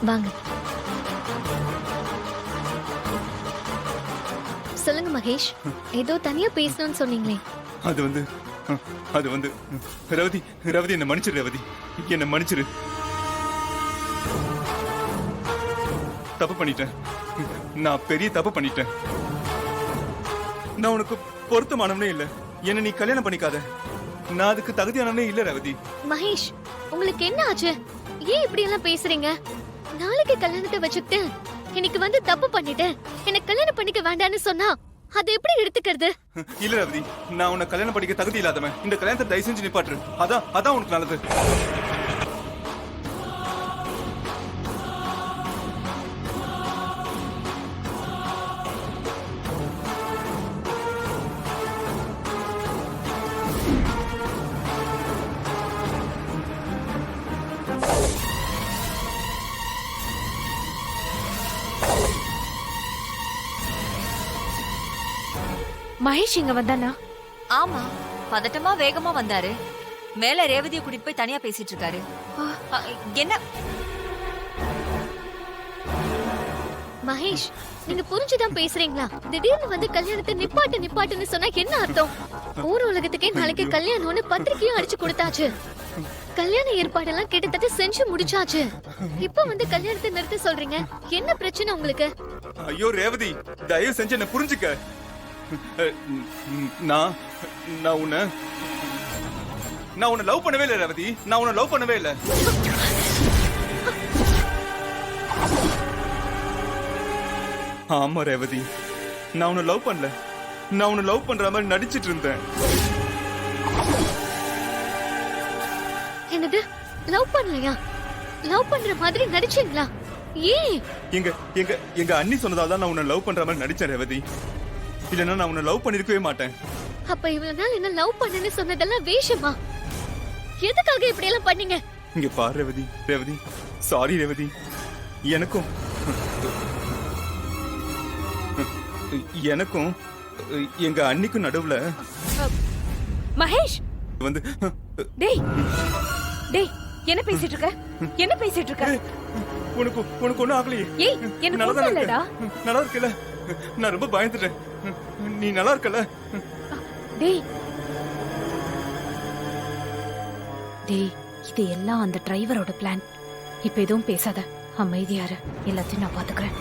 வாங்க. சொல்லுங்க மகேஷ், ஏதோ தனியா பேசணும்னு சொன்னீங்களே. அது வந்து ரவதி ரவதி என்ன மன்னிச்சிரு. ரவதி என்ன மன்னிச்சிரு. தப்பு பண்ணிட்டேன். நான் பெரிய தப்பு பண்ணிட்டேன். நான் உனக்கு பொருத்தமானவனே இல்ல. என்ன நீ கல்யாணம் பண்ணிக்காத. நான் அதுக்கு தகுதியானவனே இல்ல ரவதி. மகேஷ், உங்களுக்கு என்ன ஆச்சு? ஏன் இப்படி எல்லாம் பேசுறீங்க? நாளைக்கு கல்யாணத்தை வச்சுக்கிட்டு இன்னைக்கு வந்து தப்பு பண்ணிட்டேன், என்ன கல்யாணம் பண்ணிக்க வேண்டாம்னு சொன்னா அதை எப்படி எடுத்துக்கிறது? இல்ல ரவதி, நான் உன்னை கல்யாணம் பண்ணிக்க தகுதி இல்லாதவன். இந்த கல்யாணத்தை தயவு செஞ்சு நிப்பாட்டு. அதான் உனக்கு நல்லது. மகேஷ் இங்க வந்தானா? ஆமா, பதட்டமா வேகமா வந்தாரு. மேல ரேவதியை கூட்டிட்டு போய் தனியா பேசிட்டு இருக்காரு. என்ன மகேஷ், நீங்க புரிஞ்சுதான் பேசுறீங்களா? திடீர்னு வந்து கல்யாணத்தை நிப்பாட்டுன்னு சொன்னா என்ன அர்த்தம்? ஊர் உலகத்துக்கே நாளைக்கு கல்யாணம்னு பத்திரிக்கையும் அடிச்சு கொடுத்தாச்சு. கல்யாண ஏற்பாடெல்லாம் கிட்டத்தட்ட செஞ்சு முடிச்சாச்சு. இப்ப வந்து கல்யாணத்தை நிறுத்த சொல்றீங்க. என்ன பிரச்சனை உங்களுக்கு? ஐயோ ரேவதி, தயவு செஞ்சு என்ன புரிஞ்சுக்க. நான் உன்னை லவ் பண்ணவே இல்லை ரேவதி. நான் உன்னை லவ் பண்ணவே இல்லை. ஆமா ரேவதி, நான் உன்னை லவ் பண்ணல. நான் உன்னை லவ் பண்ற மாதிரி நடிச்சிட்டு இருந்தேன். என்னது? லவ் பண்ணலையா? லவ் பண்ற மாதிரி நடிச்சீங்களா? ஏன்? எங்க அண்ணி சொன்னதால தான் நான் உன்னை லவ் பண்ற மாதிரி நடிச்சேன் ரேவதி. இல்லன்னா நான் உன்னை லவ் பண்ணிருக்கவே மாட்டேன். அப்ப இவ்வளவு நாள் என்ன லவ் பண்ணேன்னு சொன்னதெல்லாம் வேஷமா? எதுக்காக இப்படி எல்லாம் பண்ணீங்க? இங்க பாரு ரேவதி, சாரி ரேவதி. எனக்கும் எங்க அண்ணிக்கும் நடுவுல மகேஷ் வந்து டேய் டேய் என்ன பேசிட்டு இருக்க? உனக்கு ஒண்ணும் ஆகலையே. ஏய் என்ன கொல்லலடா. நல்லா இருக்கல. நான் ரொம்ப பயந்துட்டேன். நீ நல்லா இருக்கல? டேய் டேய் இது எல்லாம் அந்த டிரைவரோட பிளான். இப்ப எதுவும் பேசாத, அமைதியாரு. எல்லாத்தையும் நான் பாத்துக்கிறேன்.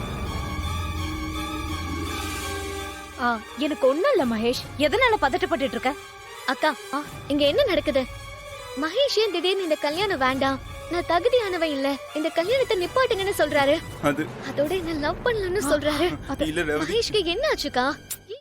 எனக்கு ஒண்ணும் இல்ல மகேஷ். எதனால பதட்டப்பட்டு இருக்க? அக்கா, இங்க என்ன நடக்குது? மகேஷ் ஏன் திடீர்னு இந்த கல்யாணம் வேண்டாம், நான் தகுதியானவன் இல்ல, இந்த கல்யாணத்தை நிப்பாட்டுங்கன்னு சொல்றாரு. அதோட என்ன லவ் பண்ணலன்னு சொல்றாரு. இல்ல ரேவதி, மகேஷ்க்கு என்ன ஆச்சுக்கா?